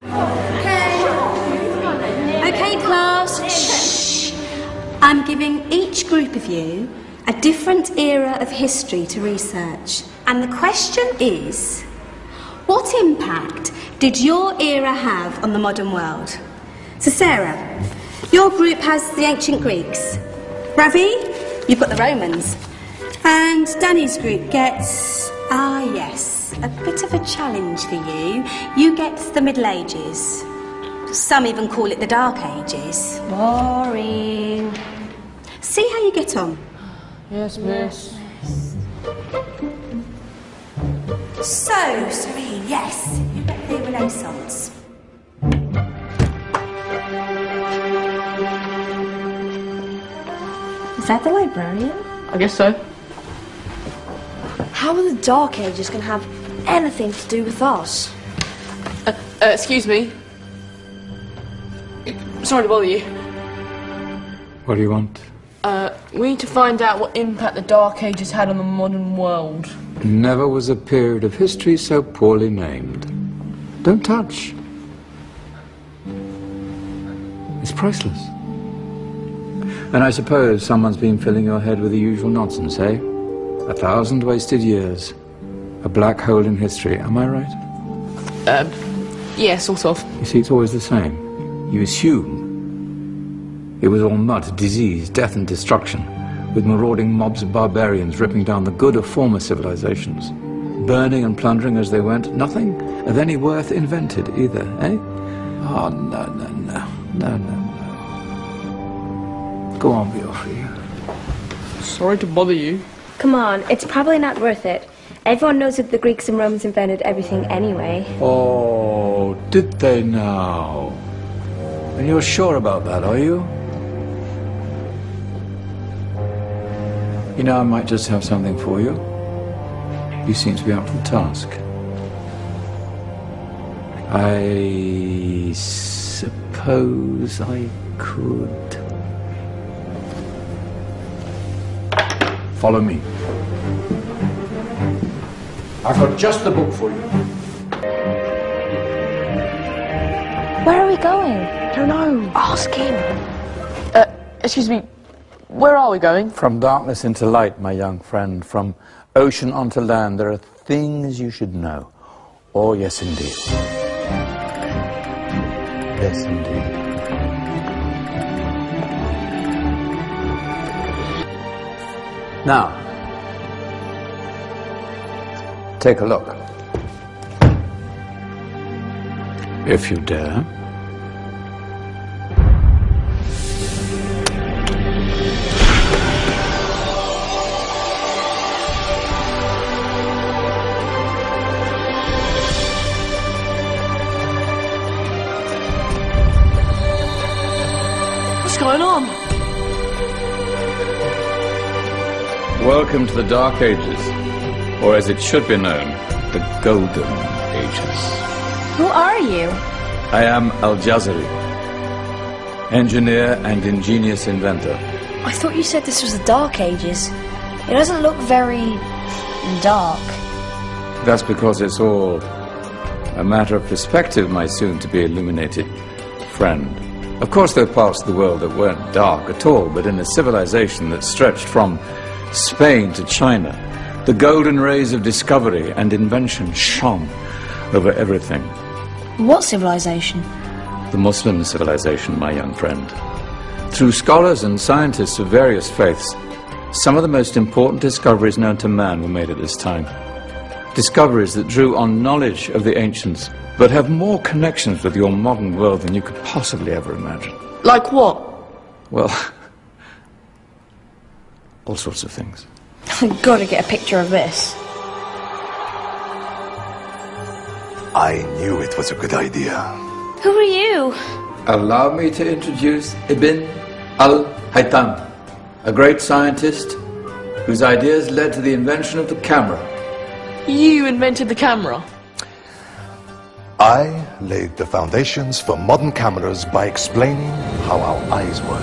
Okay, class. Shh. I'm giving each group of you a different era of history to research. And the question is, what impact did your era have on the modern world? So Sarah, your group has the ancient Greeks. Ravi, you've got the Romans. And Danny's group gets, yes, a bit of a challenge for you. You get the Middle Ages. Some even call it the Dark Ages. Boring. See how you get on. Yes, miss. So, Serene, yes, you get the Renaissance. Is that the librarian? I guess so. How are the Dark Ages going to have anything to do with us? Excuse me. Sorry to bother you. What do you want? We need to find out what impact the Dark Ages had on the modern world. Never was a period of history so poorly named. Don't touch. It's priceless. And I suppose someone's been filling your head with the usual nonsense, eh? 1,000 wasted years. A black hole in history, am I right? Yeah, sort of. You see, it's always the same. You assume it was all mud, disease, death and destruction, with marauding mobs of barbarians ripping down the good of former civilizations, burning and plundering as they went. Nothing of any worth invented either, eh? Oh, no. Go on, be off with you. Sorry to bother you. Come on, it's probably not worth it. Everyone knows that the Greeks and Romans invented everything anyway. Oh, did they now? And you're sure about that, are you? You know, I might just have something for you. You seem to be up for the task. I suppose I could. Follow me. I've got just the book for you. Where are we going? I don't know. Ask him. Excuse me. Where are we going? From darkness into light, my young friend. From ocean onto land, there are things you should know. Oh, yes, indeed. Yes, indeed. Now, take a look. If you dare. What's going on? Welcome to the Dark Ages, or as it should be known, the Golden Ages. Who are you? I am Al-Jazari, engineer and ingenious inventor. I thought you said this was the Dark Ages. It doesn't look very dark. That's because it's all a matter of perspective, my soon-to-be illuminated friend. Of course, there are parts of the world that weren't dark at all, but in a civilization that stretched from Spain to China, the golden rays of discovery and invention shone over everything. What civilization? The Muslim civilization, my young friend. Through scholars and scientists of various faiths, some of the most important discoveries known to man were made at this time. Discoveries that drew on knowledge of the ancients, but have more connections with your modern world than you could possibly ever imagine. Like what? Well, all sorts of things. I've got to get a picture of this. I knew it was a good idea. Who are you? Allow me to introduce Ibn al-Haytham, a great scientist whose ideas led to the invention of the camera. You invented the camera? I laid the foundations for modern cameras by explaining how our eyes work.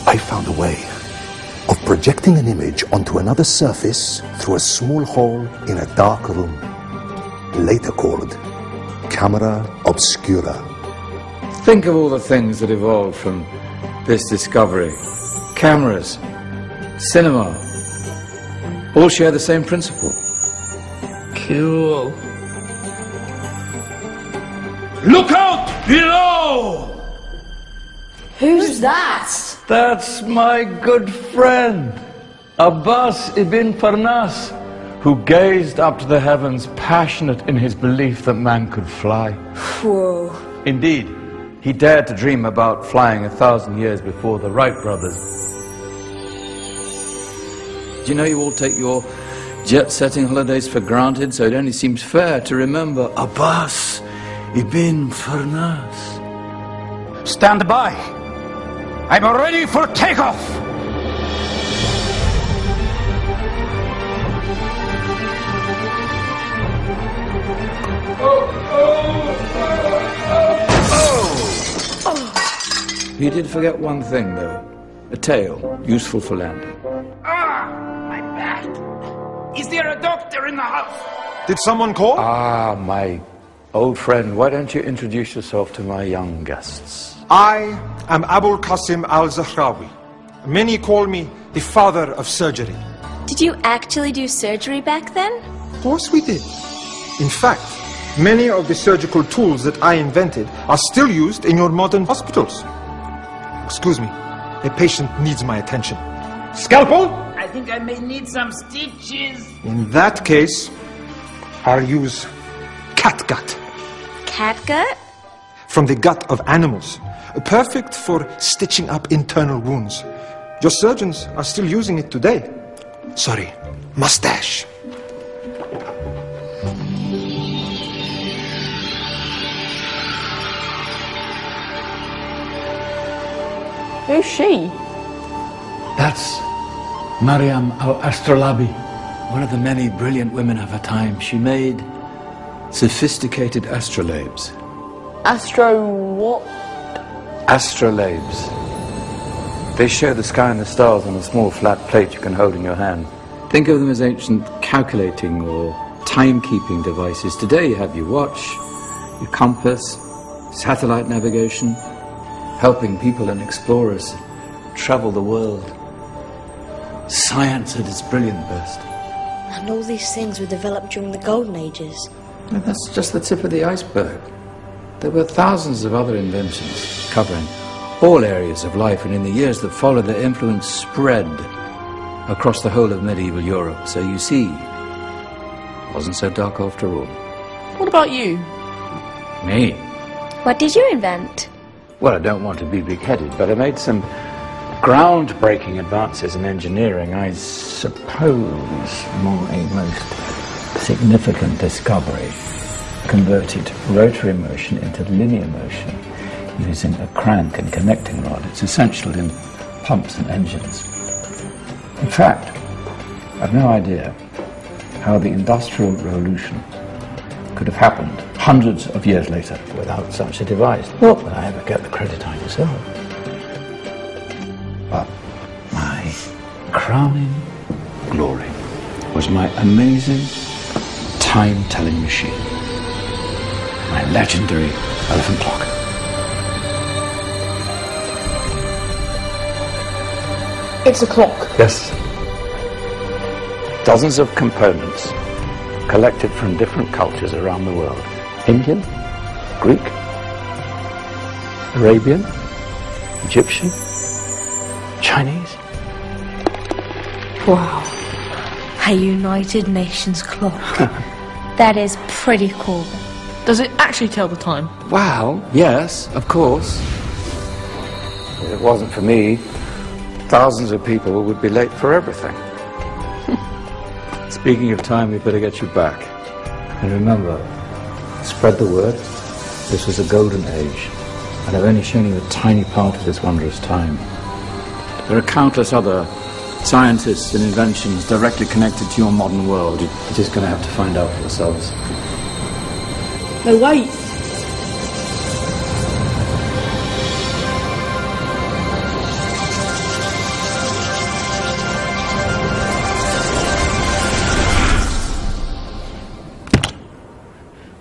I found a way of projecting an image onto another surface through a small hole in a dark room, later called camera obscura. Think of all the things that evolved from this discovery. Cameras, cinema, all share the same principle. Cool. Look out below! Who's that? That's my good friend, Abbas ibn Farnas, who gazed up to the heavens, passionate in his belief that man could fly. Whoa. Indeed, he dared to dream about flying 1,000 years before the Wright brothers. Do you know you all take your jet-setting holidays for granted, so it only seems fair to remember Abbas ibn Farnas. Stand by. I'm ready for takeoff. You did forget one thing, though. A tail, useful for landing. My back. Is there a doctor in the house? Did someone call? Ah, my old friend, why don't you introduce yourself to my young guests? I am Abul Qasim al-Zahrawi. Many call me the father of surgery. Did you actually do surgery back then? Of course we did. In fact, many of the surgical tools that I invented are still used in your modern hospitals. Excuse me, a patient needs my attention. Scalpel? I think I may need some stitches. In that case, I'll use catgut. Catgut? From the gut of animals. Perfect for stitching up internal wounds. Your surgeons are still using it today. Sorry, mustache. Who's she? That's Maryam al-Astrolabi. One of the many brilliant women of her time. She made sophisticated astrolabes. Astro what? Astrolabes. They show the sky and the stars on a small flat plate you can hold in your hand. Think of them as ancient calculating or timekeeping devices. Today you have your watch, your compass, satellite navigation, helping people and explorers travel the world. Science at its brilliant best. And all these things were developed during the Golden Ages. And that's just the tip of the iceberg. There were thousands of other inventions covering all areas of life, and in the years that followed, their influence spread across the whole of medieval Europe. So you see, it wasn't so dark after all. What about you? Me? What did you invent? Well, I don't want to be big-headed, but I made some groundbreaking advances in engineering. I suppose my most significant discovery converted rotary motion into linear motion using a crank and connecting rod. It's essential in pumps and engines. In fact, I've no idea how the Industrial Revolution could have happened hundreds of years later without such a device. Not that I ever get the credit I deserve. But my crowning glory was my amazing time-telling machine. My legendary elephant clock. It's a clock. Yes. Dozens of components collected from different cultures around the world. Indian, Greek, Arabian, Egyptian, Chinese. Wow. A United Nations clock. That is pretty cool. Does it actually tell the time? Wow, yes, of course. If it wasn't for me, thousands of people would be late for everything. Speaking of time, we better get you back. And remember, spread the word. This was a golden age, and I've only shown you a tiny part of this wondrous time. There are countless other scientists and inventions directly connected to your modern world. You're just going to have to find out for yourselves. No, wait.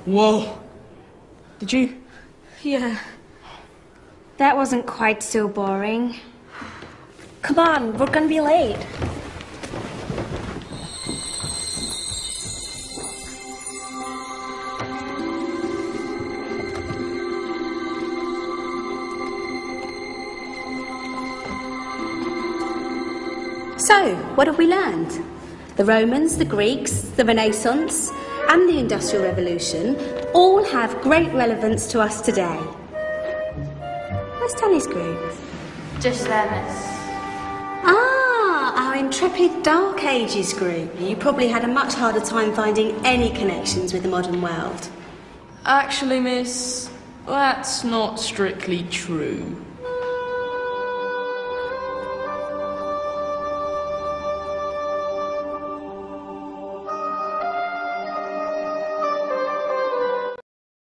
Whoa. Did you? Yeah. That wasn't quite so boring. Come on, we're gonna be late. So, what have we learned? The Romans, the Greeks, the Renaissance, and the Industrial Revolution all have great relevance to us today. Where's Danny's group? Just there, miss. Ah, our intrepid Dark Ages group. You probably had a much harder time finding any connections with the modern world. Actually, miss, that's not strictly true.